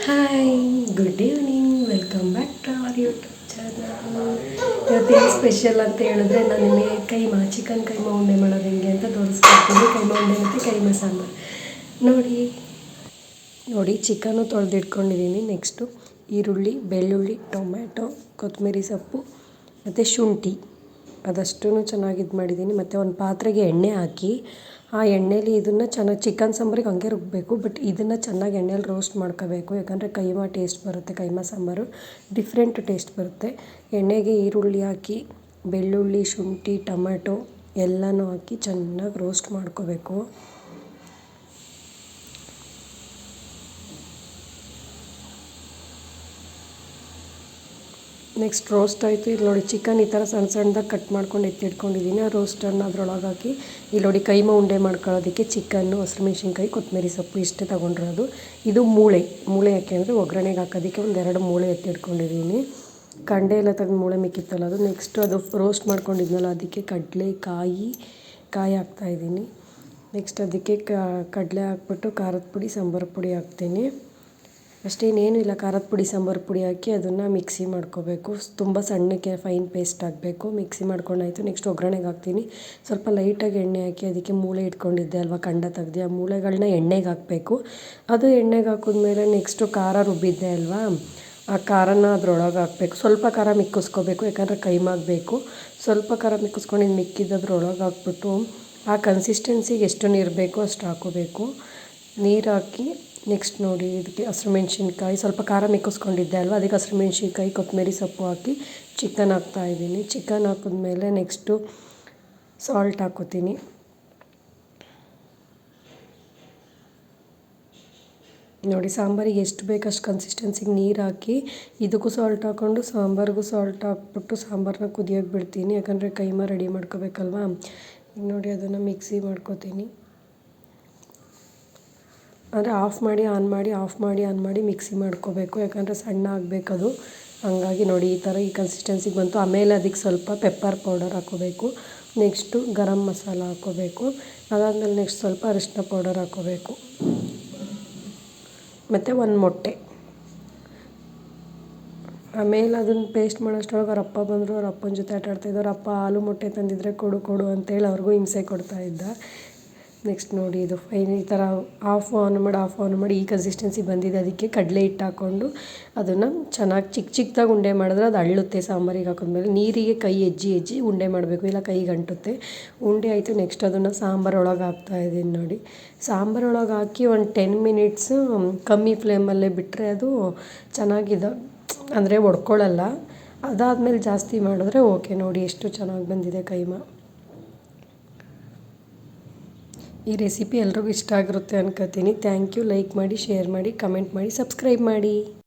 Hi, good evening, welcome back to our YouTube channel. ಇವತ್ತೇನು special ಅಂತ ಹೇಳಿದ್ರೆ ನಾನು ನಿಮಗೆ ಚಿಕನ್ ಕೈಮಾ ಉಂಡೆ ಮಾಡೋದು ಹೆಂಗೆ ಅಂತ ತೋರಿಸ್ಕೊಡ್ತೀನಿ. ಕೈಮಾ ಉಂಡೆ ಮತ್ತು ಕೈಮಾ ಸಾಂಬಾರು ನೋಡಿ ಚಿಕನ್ನು ತೊಳೆದಿಟ್ಕೊಂಡಿದ್ದೀನಿ. ನೆಕ್ಸ್ಟು ಈರುಳ್ಳಿ, ಬೆಳ್ಳುಳ್ಳಿ, ಟೊಮ್ಯಾಟೊ, ಕೊತ್ತಂಬರಿ ಸೊಪ್ಪು ಮತ್ತು ಶುಂಠಿ ಅದಷ್ಟೂ ಚೆನ್ನಾಗಿ ಇದು ಮಾಡಿದ್ದೀನಿ. ಮತ್ತು ಒಂದು ಪಾತ್ರೆಗೆ ಎಣ್ಣೆ ಹಾಕಿ ಆ ಎಣ್ಣೆಲಿ ಇದನ್ನು ಚೆನ್ನಾಗಿ ಚಿಕನ್ ಸಾಂಬಾರಿಗೆ ಹಂಗೆ ರುಬ್ಬಬೇಕು. ಬಟ್ ಇದನ್ನು ಚೆನ್ನಾಗಿ ಎಣ್ಣೆಲಿ ರೋಸ್ಟ್ ಮಾಡ್ಕೋಬೇಕು, ಯಾಕಂದರೆ ಕೈಮಾ ಟೇಸ್ಟ್ ಬರುತ್ತೆ. ಕೈಮಾ ಸಾಂಬಾರು ಡಿಫ್ರೆಂಟ್ ಟೇಸ್ಟ್ ಬರುತ್ತೆ. ಎಣ್ಣೆಗೆ ಈರುಳ್ಳಿ ಹಾಕಿ ಬೆಳ್ಳುಳ್ಳಿ, ಶುಂಠಿ, ಟೊಮ್ಯಾಟೊ ಎಲ್ಲನೂ ಹಾಕಿ ಚೆನ್ನಾಗಿ ರೋಸ್ಟ್ ಮಾಡ್ಕೋಬೇಕು. ನೆಕ್ಸ್ಟ್ ರೋಸ್ಟ್ ಆಯಿತು. ಇಲ್ಲಿ ನೋಡಿ ಚಿಕನ್ ಈ ಥರ ಸಣ್ಣ ಸಣ್ಣದಾಗಿ ಕಟ್ ಮಾಡ್ಕೊಂಡು ಎತ್ತಿಟ್ಕೊಂಡಿದ್ದೀನಿ. ಆ ರೋಸ್ಟನ್ನು ಅದ್ರೊಳಗೆ ಹಾಕಿ ಇಲ್ಲಿ ನೋಡಿ ಕೈಮಾ ಉಂಡೆ ಮಾಡ್ಕೊಳ್ಳೋದಕ್ಕೆ ಚಿಕನ್ನು, ಹಸಿಮೆಣ್ಸಿನ್ಕಾಯಿ, ಕೊತ್ತಂಬರಿ ಸೊಪ್ಪು ಇಷ್ಟೇ ತೊಗೊಂಡಿರೋದು. ಇದು ಮೂಳೆ ಯಾಕೆ ಅಂದರೆ ಒಗ್ಗರಣೆಗೆ ಹಾಕೋದಕ್ಕೆ ಒಂದೆರಡು ಮೂಳೆ ಎತ್ತಿಟ್ಕೊಂಡಿದ್ದೀನಿ. ಕಂಡೆ ಎಲ್ಲ ತೆಗೆದು ಮೂಳೆ ಮಿಕ್ಕಿತ್ತಲ್ಲ ಅದು. ನೆಕ್ಸ್ಟು ಅದು ರೋಸ್ಟ್ ಮಾಡ್ಕೊಂಡಿದ್ನಲ್ಲ ಅದಕ್ಕೆ ಕಾಯಿ ಹಾಕ್ತಾಯಿದ್ದೀನಿ. ನೆಕ್ಸ್ಟ್ ಅದಕ್ಕೆ ಕಡಲೆ ಹಾಕ್ಬಿಟ್ಟು ಖಾರದ ಪುಡಿ, ಸಾಂಬಾರು ಪುಡಿ ಹಾಕ್ತೀನಿ. ಅಷ್ಟೇನೇನು ಇಲ್ಲ, ಖಾರದ ಪುಡಿ, ಸಾಂಬಾರು ಪುಡಿ ಹಾಕಿ ಅದನ್ನು ಮಿಕ್ಸಿ ಮಾಡ್ಕೋಬೇಕು. ತುಂಬ ಸಣ್ಣಕ್ಕೆ ಫೈನ್ ಪೇಸ್ಟ್ ಆಗಬೇಕು. ಮಿಕ್ಸಿ ಮಾಡ್ಕೊಂಡಾಯಿತು. ನೆಕ್ಸ್ಟ್ ಒಗ್ಗರಣೆಗೆ ಹಾಕ್ತೀನಿ. ಸ್ವಲ್ಪ ಲೈಟಾಗಿ ಎಣ್ಣೆ ಹಾಕಿ ಅದಕ್ಕೆ ಮೂಳೆ ಇಟ್ಕೊಂಡಿದ್ದೆ ಅಲ್ವಾ, ಕಂಡ ತೆಗ್ದು ಆ ಮೂಳೆಗಳನ್ನ ಎಣ್ಣೆಗೆ ಹಾಕಬೇಕು. ಅದು ಎಣ್ಣೆಗೆ ಹಾಕಿದ್ಮೇಲೆ ನೆಕ್ಸ್ಟು ಖಾರ ರುಬ್ಬಿದ್ದೆ ಅಲ್ವಾ, ಆ ಖಾರನ ಅದ್ರೊಳಗೆ ಹಾಕಬೇಕು. ಸ್ವಲ್ಪ ಖಾರ ಮಿಕ್ಕಿಸ್ಕೋಬೇಕು, ಯಾಕಂದರೆ ಕೈಮಾಗಬೇಕು. ಸ್ವಲ್ಪ ಖಾರ ಮಿಕ್ಕಿಸ್ಕೊಂಡಿದ್ದು ಮಿಕ್ಕಿದ್ದದ್ರೊಳಗೆ ಹಾಕ್ಬಿಟ್ಟು ಆ ಕನ್ಸಿಸ್ಟೆನ್ಸಿಗೆ ಎಷ್ಟು ನೀರು ಬೇಕೋ ಅಷ್ಟು ಹಾಕೋಬೇಕು. ನೀರು ಹಾಕಿ ನೆಕ್ಸ್ಟ್ ನೋಡಿ ಇದಕ್ಕೆ ಹಸಿಮೆಣ್ಸಿನ್ಕಾಯಿ, ಸ್ವಲ್ಪ ಖಾರ ಮಿಕ್ಕಿಸ್ಕೊಂಡಿದ್ದೆ ಅಲ್ವಾ, ಅದಕ್ಕೆ ಹಸಿಮೆಣ್ಸಿನ್ಕಾಯಿ, ಕೊತ್ತಂಬರಿ ಸೊಪ್ಪು ಹಾಕಿ ಚಿಕನ್ ಹಾಕ್ತಾಯಿದ್ದೀನಿ. ಚಿಕನ್ ಹಾಕಿದ್ಮೇಲೆ ನೆಕ್ಸ್ಟು ಸಾಲ್ಟ್ ಹಾಕೋತೀನಿ. ನೋಡಿ ಸಾಂಬಾರಿಗೆ ಎಷ್ಟು ಬೇಕು ಅಷ್ಟು ಕನ್ಸಿಸ್ಟೆನ್ಸಿಗೆ ನೀರು ಹಾಕಿ ಇದಕ್ಕೂ ಸಾಲ್ಟ್ ಹಾಕ್ಕೊಂಡು ಸಾಂಬಾರಿಗೂ ಸಾಲ್ಟ್ ಹಾಕ್ಬಿಟ್ಟು ಸಾಂಬಾರನ್ನ ಕುದಿಯೋಕೆ ಬಿಡ್ತೀನಿ, ಯಾಕಂದರೆ ಕೈಮಾ ರೆಡಿ ಮಾಡ್ಕೋಬೇಕಲ್ವಾ. ನೋಡಿ ಅದನ್ನು ಮಿಕ್ಸಿ ಮಾಡ್ಕೋತೀನಿ. ಅಂದರೆ ಆಫ್ ಮಾಡಿ ಆನ್ ಮಾಡಿ ಮಿಕ್ಸಿ ಮಾಡ್ಕೋಬೇಕು, ಯಾಕಂದರೆ ಸಣ್ಣ ಆಗಬೇಕದು. ಹಂಗಾಗಿ ನೋಡಿ ಈ ಥರ ಈ ಕನ್ಸಿಸ್ಟೆನ್ಸಿಗೆ ಬಂತು. ಆಮೇಲೆ ಅದಕ್ಕೆ ಸ್ವಲ್ಪ ಪೆಪ್ಪರ್ ಪೌಡರ್ ಹಾಕ್ಕೋಬೇಕು. ನೆಕ್ಸ್ಟು ಗರಂ ಮಸಾಲ ಹಾಕ್ಕೋಬೇಕು. ಅದಾದಮೇಲೆ ನೆಕ್ಸ್ಟ್ ಸ್ವಲ್ಪ ಅರಿಶಿನ ಪೌಡರ್ ಹಾಕ್ಕೋಬೇಕು. ಮತ್ತು ಒಂದು ಮೊಟ್ಟೆ. ಆಮೇಲೆ ಅದನ್ನು ಪೇಸ್ಟ್ ಮಾಡೋಷ್ಟರೊಳಗೆ ಅವ್ರ ಅಪ್ಪ ಬಂದರು. ಅವ್ರ ಅಪ್ಪನ ಜೊತೆ ಆಟಾಡ್ತಾಯಿದ್ದೆ. ಅವ್ರ ಅಪ್ಪ ಹಾಲು ಮೊಟ್ಟೆ ತಂದಿದ್ದರೆ ಕೊಡು ಅಂತೇಳಿ ಅವ್ರಿಗೂ ಹಿಂಸೆ ಕೊಡ್ತಾಯಿದ್ದ. ನೆಕ್ಸ್ಟ್ ನೋಡಿ ಇದು ಫೈನ್ ಈ ಥರ ಆಫ್ ಆನ್ ಮಾಡಿ ಈ ಕನ್ಸಿಸ್ಟೆನ್ಸಿ ಬಂದಿದೆ. ಅದಕ್ಕೆ ಕಡಲೆ ಹಿಟ್ಟು ಹಾಕ್ಕೊಂಡು ಅದನ್ನು ಚೆನ್ನಾಗಿ ಚಿಕ್ಕದಾಗಿ ಉಂಡೆ ಮಾಡಿದ್ರೆ ಅದು ಅಳ್ಳುತ್ತೆ. ಸಾಂಬಾರಿಗೆ ಹಾಕಿದ್ಮೇಲೆ ನೀರಿಗೆ ಕೈ ಹೆಜ್ಜಿ ಉಂಡೆ ಮಾಡಬೇಕು, ಇಲ್ಲ ಕೈಗೆ ಅಂಟುತ್ತೆ. ಉಂಡೆ ಆಯಿತು. ನೆಕ್ಸ್ಟ್ ಅದನ್ನು ಸಾಂಬಾರೊಳಗೆ ಹಾಕ್ತಾಯಿದ್ದೀನಿ. ನೋಡಿ ಸಾಂಬಾರೊಳಗೆ ಹಾಕಿ ಒಂದು 10 ಮಿನಿಟ್ಸು ಕಮ್ಮಿ ಫ್ಲೇಮಲ್ಲೇ ಬಿಟ್ಟರೆ ಅದು ಚೆನ್ನಾಗಿದೆ, ಅಂದರೆ ಒಡ್ಕೊಳ್ಳಲ್ಲ. ಅದಾದಮೇಲೆ ಜಾಸ್ತಿ ಮಾಡಿದ್ರೆ ಓಕೆ. ನೋಡಿ ಎಷ್ಟು ಚೆನ್ನಾಗಿ ಬಂದಿದೆ ಕೈಮಾ. ಈ ರೆಸಿಪಿ ಎಲ್ರಿಗೂ ಇಷ್ಟ ಆಗಿರುತ್ತೆ ಅನ್ಕೋತೀನಿ. Thank you. ಲೈಕ್ ಮಾಡಿ, ಶೇರ್ ಮಾಡಿ, ಕಮೆಂಟ್ ಮಾಡಿ, ಸಬ್ಸ್ಕ್ರೈಬ್ ಮಾಡಿ.